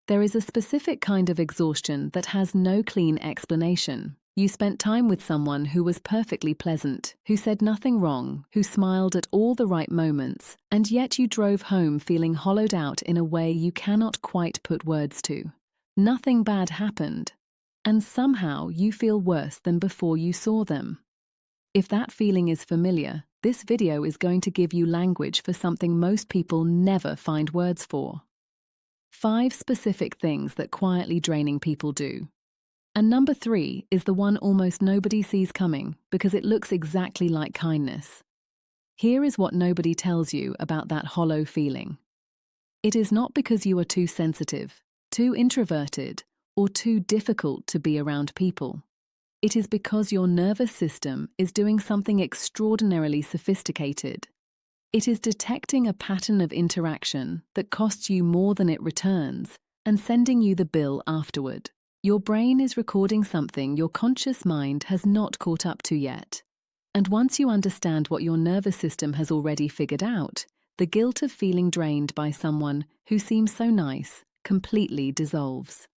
There is a specific kind of exhaustion that has no clean explanation. You spent time with someone who was perfectly pleasant, who said nothing wrong, who smiled at all the right moments, and yet you drove home feeling hollowed out in a way you cannot quite put words to. Nothing bad happened, and somehow you feel worse than before you saw them. If that feeling is familiar, this video is going to give you language for something most people never find words for. 5 specific things that quietly draining people do. And number 3 is the one almost nobody sees coming because it looks exactly like kindness. Here is what nobody tells you about that hollow feeling. It is not because you are too sensitive, too introverted, or too difficult to be around people. It is because your nervous system is doing something extraordinarily sophisticated. It is detecting a pattern of interaction that costs you more than it returns and sending you the bill afterward. Your brain is recording something your conscious mind has not caught up to yet. And once you understand what your nervous system has already figured out, the guilt of feeling drained by someone who seems so nice completely dissolves.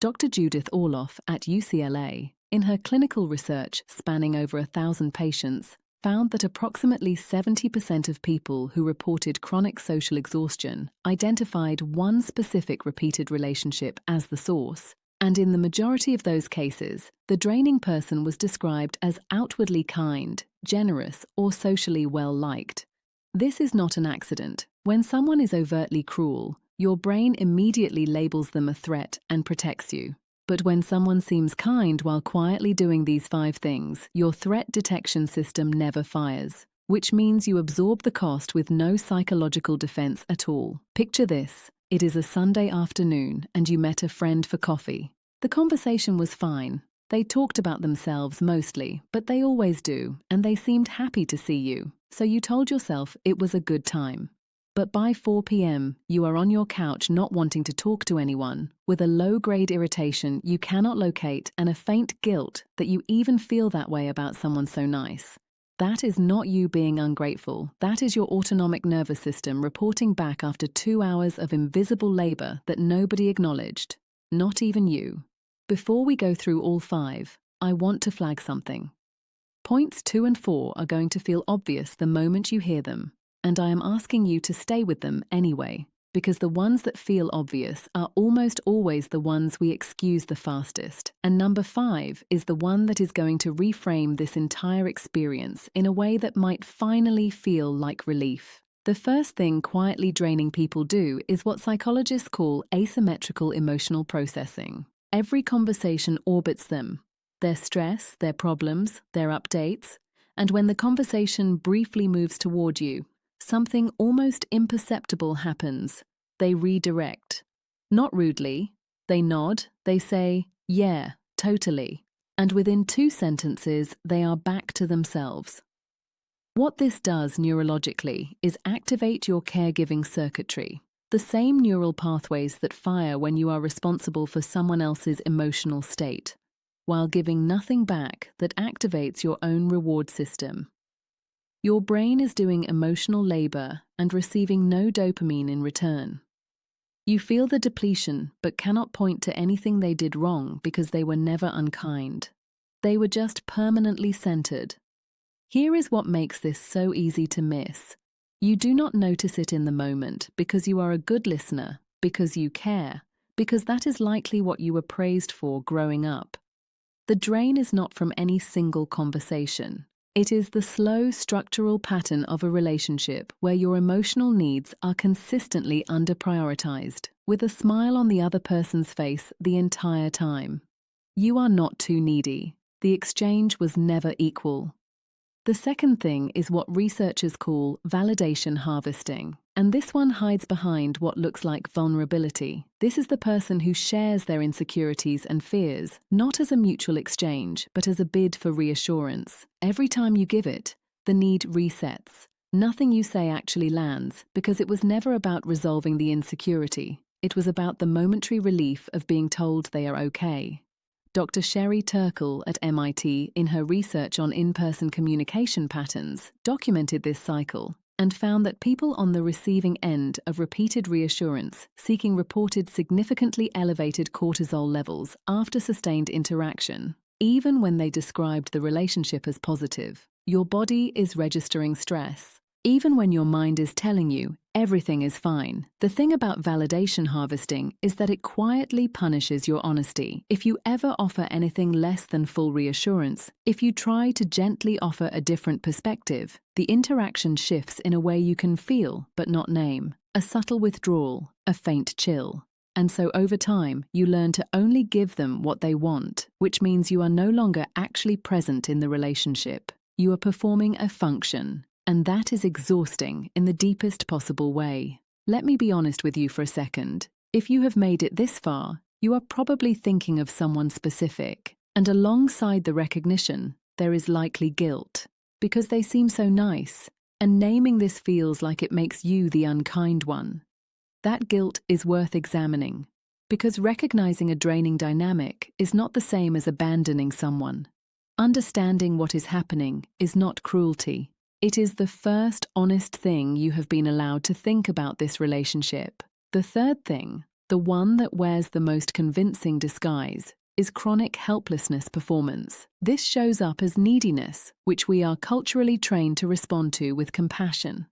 Dr. Judith Orloff at UCLA, in her clinical research spanning over 1,000 patients, found that approximately 70% of people who reported chronic social exhaustion identified one specific repeated relationship as the source, and in the majority of those cases, the draining person was described as outwardly kind, generous, or socially well-liked. This is not an accident. When someone is overtly cruel, your brain immediately labels them a threat and protects you. But when someone seems kind while quietly doing these 5 things, your threat detection system never fires, which means you absorb the cost with no psychological defense at all. Picture this. It is a Sunday afternoon and you met a friend for coffee. The conversation was fine. They talked about themselves mostly, but they always do, and they seemed happy to see you. So you told yourself it was a good time. But by 4 p.m., you are on your couch not wanting to talk to anyone, with a low-grade irritation you cannot locate and a faint guilt that you even feel that way about someone so nice. That is not you being ungrateful. That is your autonomic nervous system reporting back after 2 hours of invisible labor that nobody acknowledged, not even you. Before we go through all 5, I want to flag something. Points 2 and 4 are going to feel obvious the moment you hear them. And I am asking you to stay with them anyway, because the ones that feel obvious are almost always the ones we excuse the fastest. And number 5 is the one that is going to reframe this entire experience in a way that might finally feel like relief. The first thing quietly draining people do is what psychologists call asymmetrical emotional processing. Every conversation orbits them, their stress, their problems, their updates, and when the conversation briefly moves toward you, something almost imperceptible happens. They redirect. Not rudely. They nod. They say, "Yeah, totally." And within 2 sentences, they are back to themselves. What this does neurologically is activate your caregiving circuitry, the same neural pathways that fire when you are responsible for someone else's emotional state, while giving nothing back that activates your own reward system. Your brain is doing emotional labor and receiving no dopamine in return. You feel the depletion but cannot point to anything they did wrong because they were never unkind. They were just permanently centered. Here is what makes this so easy to miss. You do not notice it in the moment because you are a good listener, because you care, because that is likely what you were praised for growing up. The drain is not from any single conversation. It is the slow structural pattern of a relationship where your emotional needs are consistently under-prioritized, with a smile on the other person's face the entire time. You are not too needy. The exchange was never equal. The second thing is what researchers call validation harvesting, and this one hides behind what looks like vulnerability. This is the person who shares their insecurities and fears, not as a mutual exchange, but as a bid for reassurance. Every time you give it, the need resets. Nothing you say actually lands, because it was never about resolving the insecurity. It was about the momentary relief of being told they are okay. Dr. Sherry Turkle at MIT, in her research on in-person communication patterns, documented this cycle. and found that people on the receiving end of repeated reassurance seeking reported significantly elevated cortisol levels after sustained interaction, even when they described the relationship as positive. Your body is registering stress, even when your mind is telling you everything is fine. The thing about validation harvesting is that it quietly punishes your honesty. If you ever offer anything less than full reassurance, if you try to gently offer a different perspective, the interaction shifts in a way you can feel but not name. A subtle withdrawal, a faint chill. And so over time, you learn to only give them what they want, which means you are no longer actually present in the relationship. You are performing a function. And that is exhausting in the deepest possible way. Let me be honest with you for a second. If you have made it this far, you are probably thinking of someone specific. And alongside the recognition, there is likely guilt. Because they seem so nice, and naming this feels like it makes you the unkind one. That guilt is worth examining. Because recognizing a draining dynamic is not the same as abandoning someone. Understanding what is happening is not cruelty. It is the first honest thing you have been allowed to think about this relationship. The third thing, the one that wears the most convincing disguise, is chronic helplessness performance. This shows up as neediness, which we are culturally trained to respond to with compassion.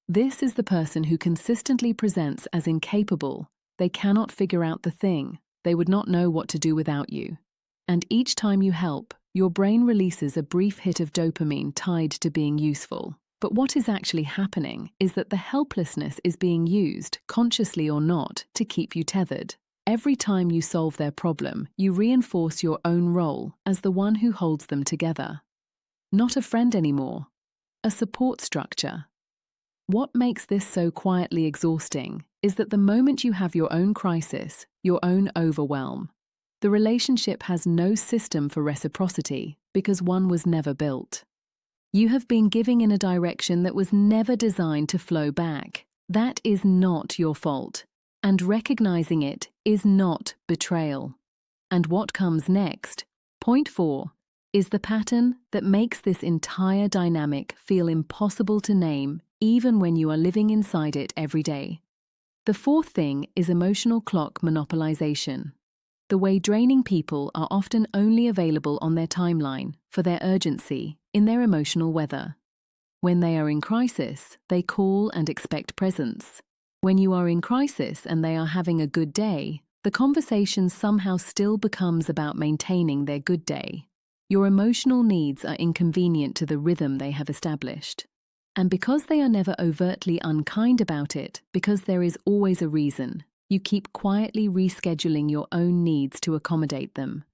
This is the person who consistently presents as incapable. They cannot figure out the thing. They would not know what to do without you. And each time you help, your brain releases a brief hit of dopamine tied to being useful. But what is actually happening is that the helplessness is being used, consciously or not, to keep you tethered. Every time you solve their problem, you reinforce your own role as the one who holds them together. Not a friend anymore, a support structure. What makes this so quietly exhausting is that the moment you have your own crisis, your own overwhelm, the relationship has no system for reciprocity because one was never built. You have been giving in a direction that was never designed to flow back. That is not your fault, and recognizing it is not betrayal. And what comes next, point 4, is the pattern that makes this entire dynamic feel impossible to name even when you are living inside it every day. The fourth thing is emotional clock monopolization. The way draining people are often only available on their timeline, for their urgency, in their emotional weather. When they are in crisis, they call and expect presence. When you are in crisis and they are having a good day, the conversation somehow still becomes about maintaining their good day. Your emotional needs are inconvenient to the rhythm they have established. And because they are never overtly unkind about it, because there is always a reason, you keep quietly rescheduling your own needs to accommodate them.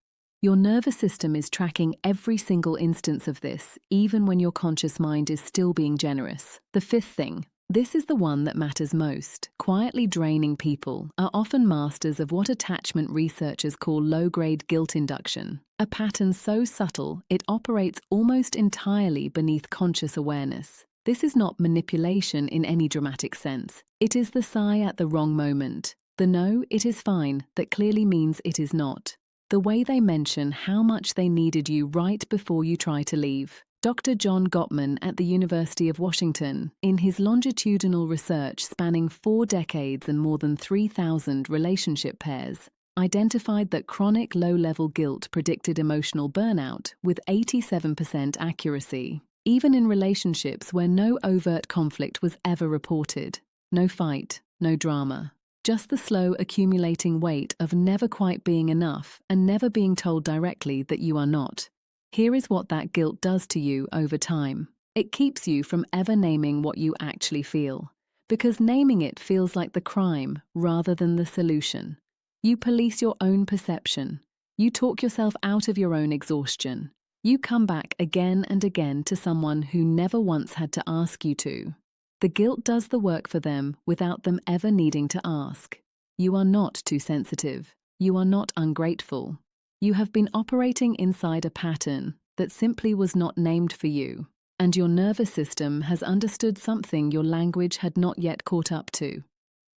Your nervous system is tracking every single instance of this, even when your conscious mind is still being generous. The fifth thing, this is the one that matters most. Quietly draining people are often masters of what attachment researchers call low-grade guilt induction, a pattern so subtle it operates almost entirely beneath conscious awareness. This is not manipulation in any dramatic sense. It is the sigh at the wrong moment. The no, it is fine, that clearly means it is not. The way they mention how much they needed you right before you try to leave. Dr. John Gottman at the University of Washington, in his longitudinal research spanning 4 decades and more than 3,000 relationship pairs, identified that chronic low-level guilt predicted emotional burnout with 87% accuracy, even in relationships where no overt conflict was ever reported. No fight, no drama. Just the slow accumulating weight of never quite being enough and never being told directly that you are not. Here is what that guilt does to you over time. It keeps you from ever naming what you actually feel, because naming it feels like the crime rather than the solution. You police your own perception. You talk yourself out of your own exhaustion. You come back again and again to someone who never once had to ask you to. The guilt does the work for them without them ever needing to ask. You are not too sensitive. You are not ungrateful. You have been operating inside a pattern that simply was not named for you, and your nervous system has understood something your language had not yet caught up to.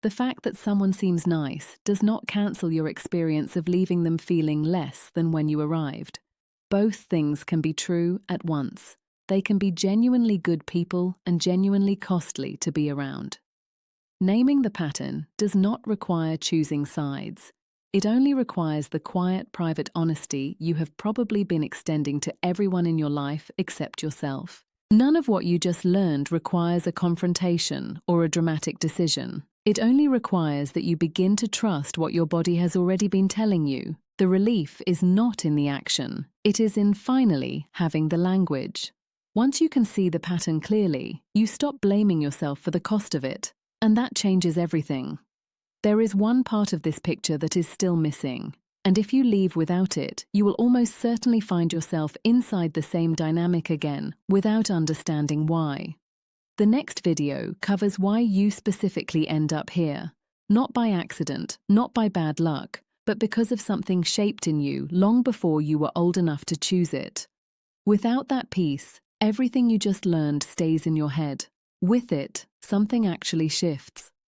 The fact that someone seems nice does not cancel your experience of leaving them feeling less than when you arrived. Both things can be true at once. they can be genuinely good people and genuinely costly to be around. Naming the pattern does not require choosing sides. It only requires the quiet, private honesty you have probably been extending to everyone in your life except yourself. None of what you just learned requires a confrontation or a dramatic decision. It only requires that you begin to trust what your body has already been telling you. The relief is not in the action. It is in finally having the language. Once you can see the pattern clearly, you stop blaming yourself for the cost of it, and that changes everything. There is one part of this picture that is still missing, and if you leave without it, you will almost certainly find yourself inside the same dynamic again, without understanding why. The next video covers why you specifically end up here, not by accident, not by bad luck, but because of something shaped in you long before you were old enough to choose it. Without that piece, everything you just learned stays in your head. With it, something actually shifts.